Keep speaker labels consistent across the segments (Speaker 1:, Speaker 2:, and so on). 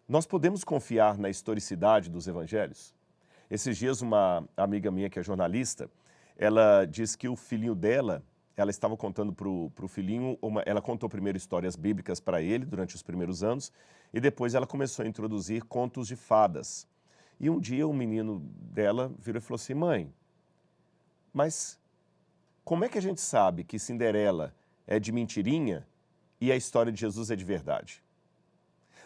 Speaker 1: Nós podemos confiar na historicidade dos evangelhos? Esses dias uma amiga minha que é jornalista, ela disse que o filhinho dela, ela estava contando para o filhinho, ela contou primeiro histórias bíblicas para ele durante os primeiros anos e depois ela começou a introduzir contos de fadas. E um dia o menino dela virou e falou assim: mãe, mas como é que a gente sabe que Cinderela é de mentirinha e a história de Jesus é de verdade?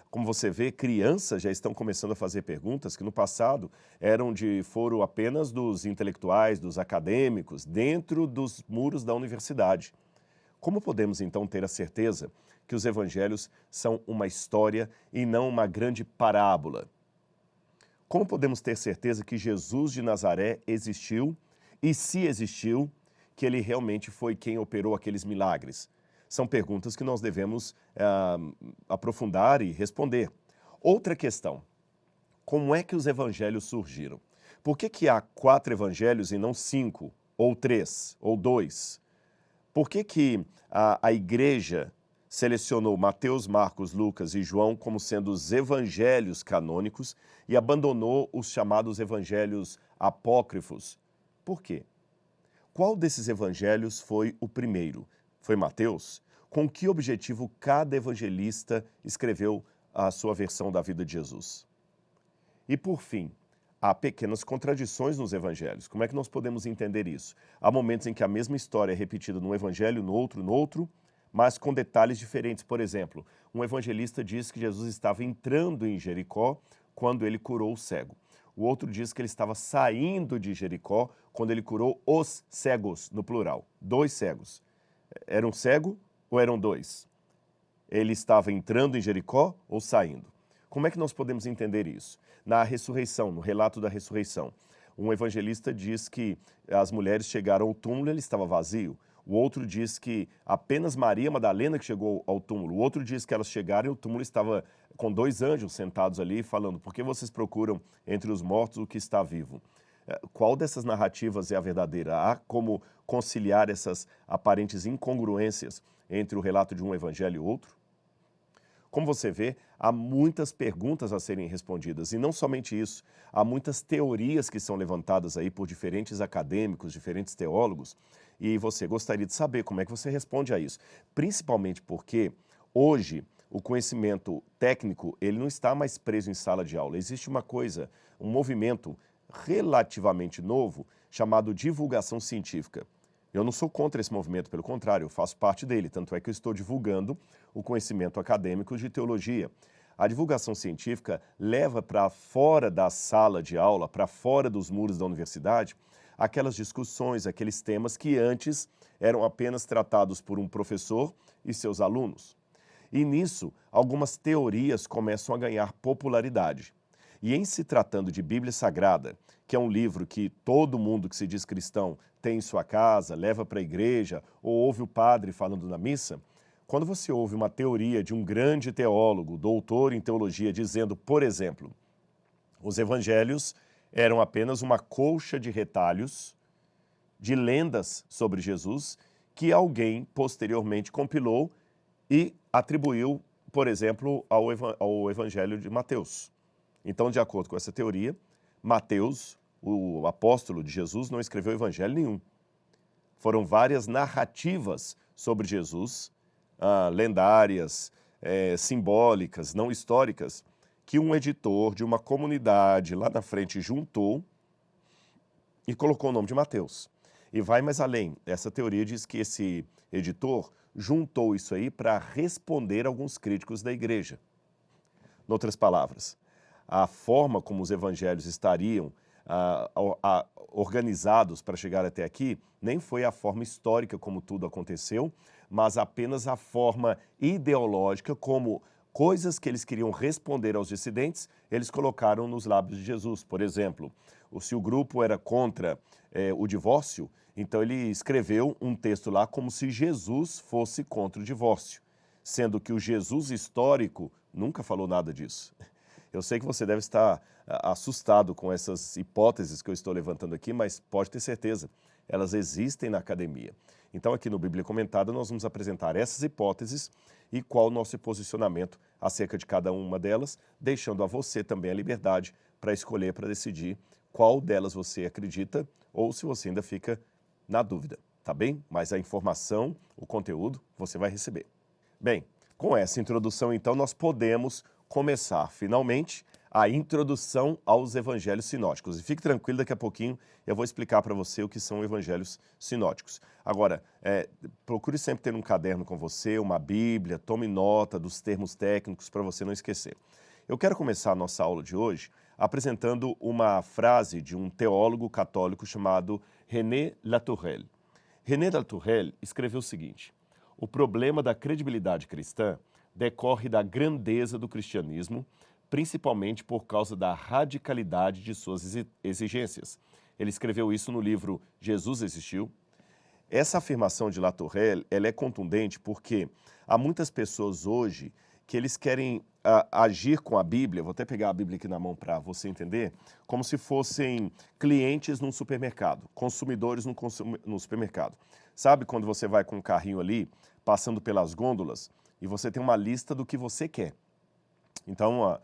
Speaker 1: Como você vê, crianças já estão começando a fazer perguntas que no passado eram de foro apenas dos intelectuais, dos acadêmicos, dentro dos muros da universidade. Como podemos então ter a certeza que os evangelhos são uma história e não uma grande parábola? Como podemos ter certeza que Jesus de Nazaré existiu e, se existiu, que ele realmente foi quem operou aqueles milagres? São perguntas que nós devemos aprofundar e responder. Outra questão: como é que os evangelhos surgiram? Por que há 4 evangelhos e não 5, ou 3, ou 2? Por que a igreja selecionou Mateus, Marcos, Lucas e João como sendo os evangelhos canônicos e abandonou os chamados evangelhos apócrifos? Por quê? Qual desses evangelhos foi o primeiro? Foi Mateus? Com que objetivo cada evangelista escreveu a sua versão da vida de Jesus? E por fim, há pequenas contradições nos evangelhos. Como é que nós podemos entender isso? Há momentos em que a mesma história é repetida num evangelho, no outro, mas com detalhes diferentes. Por exemplo, um evangelista diz que Jesus estava entrando em Jericó quando ele curou o cego. O outro diz que ele estava saindo de Jericó quando ele curou os cegos, no plural. 2 cegos. Era um cego ou eram 2? Ele estava entrando em Jericó ou saindo? Como é que nós podemos entender isso? Na ressurreição, no relato da ressurreição, um evangelista diz que as mulheres chegaram ao túmulo e ele estava vazio. O outro diz que apenas Maria Madalena que chegou ao túmulo. O outro diz que elas chegaram e o túmulo estava com 2 anjos sentados ali falando: por que vocês procuram entre os mortos o que está vivo? Qual dessas narrativas é a verdadeira? Há como conciliar essas aparentes incongruências entre o relato de um evangelho e outro? Como você vê, há muitas perguntas a serem respondidas, e não somente isso, há muitas teorias que são levantadas aí por diferentes acadêmicos, diferentes teólogos, e você gostaria de saber como é que você responde a isso. Principalmente porque hoje o conhecimento técnico, ele não está mais preso em sala de aula. Existe uma coisa, um movimento relativamente novo chamado divulgação científica. Eu não sou contra esse movimento, pelo contrário, eu faço parte dele, tanto é que eu estou divulgando o conhecimento acadêmico de teologia. A divulgação científica leva para fora da sala de aula, para fora dos muros da universidade, aquelas discussões, aqueles temas que antes eram apenas tratados por um professor e seus alunos. E nisso, algumas teorias começam a ganhar popularidade. E em se tratando de Bíblia Sagrada, que é um livro que todo mundo que se diz cristão tem em sua casa, leva para a igreja ou ouve o padre falando na missa, quando você ouve uma teoria de um grande teólogo, doutor em teologia, dizendo, por exemplo, os evangelhos eram apenas uma colcha de retalhos, de lendas sobre Jesus, que alguém posteriormente compilou e atribuiu, por exemplo, ao evangelho de Mateus. Então, de acordo com essa teoria, Mateus, o apóstolo de Jesus, não escreveu evangelho nenhum. Foram várias narrativas sobre Jesus, lendárias, simbólicas, não históricas, que um editor de uma comunidade lá na frente juntou e colocou o nome de Mateus. E vai mais além. Essa teoria diz que esse editor juntou isso aí para responder a alguns críticos da igreja. Em outras palavras, a forma como os evangelhos estariam organizados para chegar até aqui nem foi a forma histórica como tudo aconteceu, mas apenas a forma ideológica como coisas que eles queriam responder aos dissidentes, eles colocaram nos lábios de Jesus. Por exemplo, se o grupo era contra o divórcio, então ele escreveu um texto lá como se Jesus fosse contra o divórcio, sendo que o Jesus histórico nunca falou nada disso. Eu sei que você deve estar assustado com essas hipóteses que eu estou levantando aqui, mas pode ter certeza, elas existem na academia. Então aqui no Bíblia Comentada nós vamos apresentar essas hipóteses e qual o nosso posicionamento acerca de cada uma delas, deixando a você também a liberdade para escolher, para decidir qual delas você acredita ou se você ainda fica na dúvida, tá bem? Mas a informação, o conteúdo, você vai receber. Bem, com essa introdução, então, nós podemos começar, finalmente, a introdução aos evangelhos sinóticos. E fique tranquilo, daqui a pouquinho eu vou explicar para você o que são evangelhos sinóticos. Agora, procure sempre ter um caderno com você, uma Bíblia, tome nota dos termos técnicos para você não esquecer. Eu quero começar a nossa aula de hoje apresentando uma frase de um teólogo católico chamado René Latourelle. René Latourelle escreveu o seguinte: o problema da credibilidade cristã decorre da grandeza do cristianismo, principalmente por causa da radicalidade de suas exigências. Ele escreveu isso no livro Jesus Existiu. Essa afirmação de Latourelle, ela é contundente porque há muitas pessoas hoje que eles querem agir com a Bíblia, vou até pegar a Bíblia aqui na mão para você entender, como se fossem clientes num supermercado, consumidores no supermercado. Sabe quando você vai com um carrinho ali, passando pelas gôndolas, e você tem uma lista do que você quer. Então,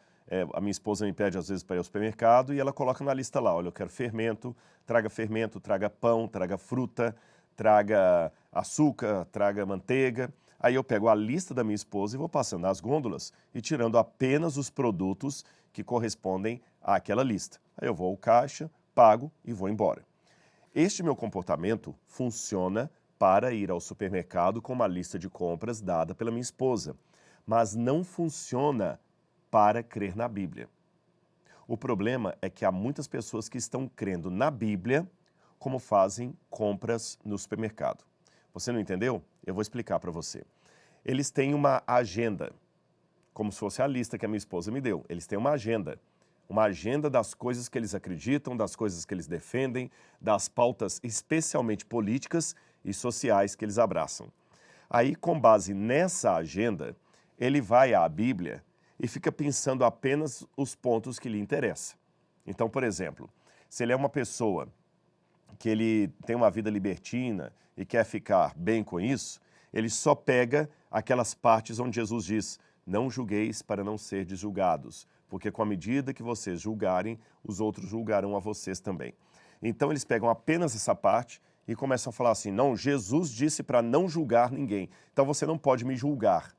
Speaker 1: a minha esposa me pede às vezes para ir ao supermercado e ela coloca na lista lá, olha, eu quero fermento, traga pão, traga fruta, traga açúcar, traga manteiga. Aí eu pego a lista da minha esposa e vou passando nas gôndolas e tirando apenas os produtos que correspondem àquela lista. Aí eu vou ao caixa, pago e vou embora. Este meu comportamento funciona para ir ao supermercado com uma lista de compras dada pela minha esposa, mas não funciona para crer na Bíblia. O problema é que há muitas pessoas que estão crendo na Bíblia como fazem compras no supermercado. Você não entendeu? Eu vou explicar para você. Eles têm uma agenda, como se fosse a lista que a minha esposa me deu. Eles têm uma agenda das coisas que eles acreditam, das coisas que eles defendem, das pautas especialmente políticas e sociais que eles abraçam. Aí, com base nessa agenda, ele vai à Bíblia e fica pensando apenas os pontos que lhe interessam. Então, por exemplo, se ele é uma pessoa que ele tem uma vida libertina e quer ficar bem com isso, ele só pega aquelas partes onde Jesus diz: não julgueis para não serdes julgados, porque com a medida que vocês julgarem, os outros julgarão a vocês também. Então eles pegam apenas essa parte e começam a falar assim: não, Jesus disse para não julgar ninguém, então você não pode me julgar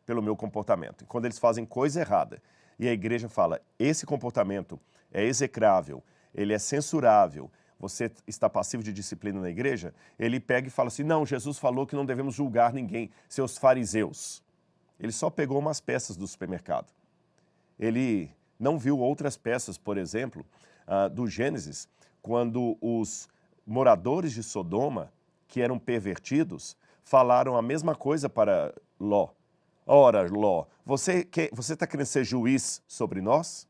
Speaker 1: pelo meu comportamento. E quando eles fazem coisa errada e a igreja fala: esse comportamento é execrável, ele é censurável, você está passivo de disciplina na igreja, ele pega e fala assim: não, Jesus falou que não devemos julgar ninguém, seus fariseus. Ele só pegou umas peças do supermercado. Ele não viu outras peças, por exemplo, do Gênesis, quando os moradores de Sodoma, que eram pervertidos, falaram a mesma coisa para Ló. Ora, Ló, você está querendo ser juiz sobre nós?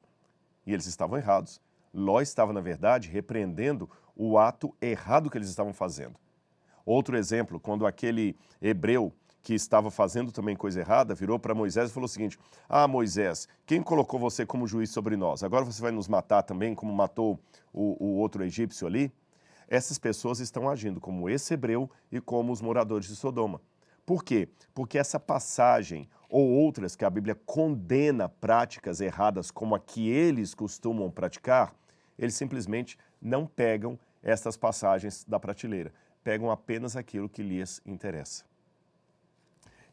Speaker 1: E eles estavam errados. Ló estava, na verdade, repreendendo o ato errado que eles estavam fazendo. Outro exemplo, quando aquele hebreu que estava fazendo também coisa errada, virou para Moisés e falou o seguinte: ah, Moisés, quem colocou você como juiz sobre nós? Agora você vai nos matar também, como matou o outro egípcio ali? Essas pessoas estão agindo como esse hebreu e como os moradores de Sodoma. Por quê? Porque essa passagem ou outras que a Bíblia condena práticas erradas como a que eles costumam praticar, eles simplesmente não pegam essas passagens da prateleira, pegam apenas aquilo que lhes interessa.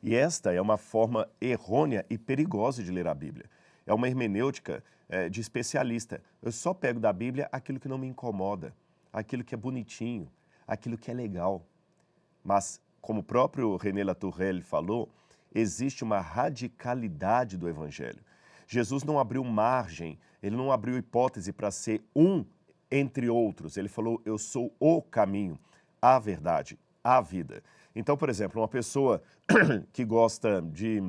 Speaker 1: E esta é uma forma errônea e perigosa de ler a Bíblia. É uma hermenêutica de especialista. Eu só pego da Bíblia aquilo que não me incomoda, aquilo que é bonitinho, aquilo que é legal. Mas, como o próprio René Latourelle falou, existe uma radicalidade do Evangelho. Jesus não abriu margem, ele não abriu hipótese para ser um entre outros. Ele falou: eu sou o caminho, a verdade, a vida. Então, por exemplo, uma pessoa que gosta de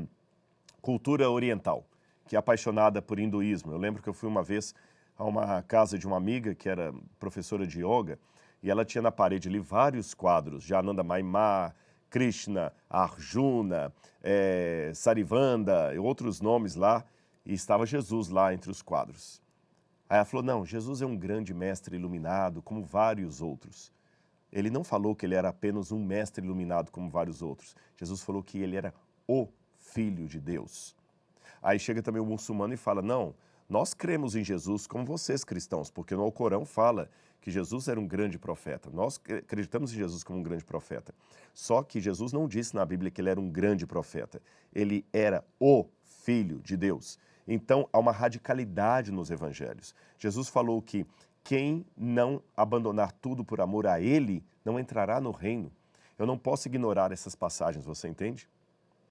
Speaker 1: cultura oriental, que é apaixonada por hinduísmo. Eu lembro que eu fui uma vez a uma casa de uma amiga que era professora de yoga e ela tinha na parede ali vários quadros de Ananda Maimá, Krishna, Arjuna, Sarivanda e outros nomes lá, e estava Jesus lá entre os quadros. Aí ela falou: não, Jesus é um grande mestre iluminado, como vários outros. Ele não falou que ele era apenas um mestre iluminado como vários outros. Jesus falou que ele era o Filho de Deus. Aí chega também o muçulmano e fala, não, nós cremos em Jesus como vocês cristãos, porque no Alcorão fala que Jesus era um grande profeta. Nós acreditamos em Jesus como um grande profeta. Só que Jesus não disse na Bíblia que ele era um grande profeta. Ele era o Filho de Deus. Então, há uma radicalidade nos evangelhos. Jesus falou que quem não abandonar tudo por amor a ele, não entrará no reino. Eu não posso ignorar essas passagens, você entende?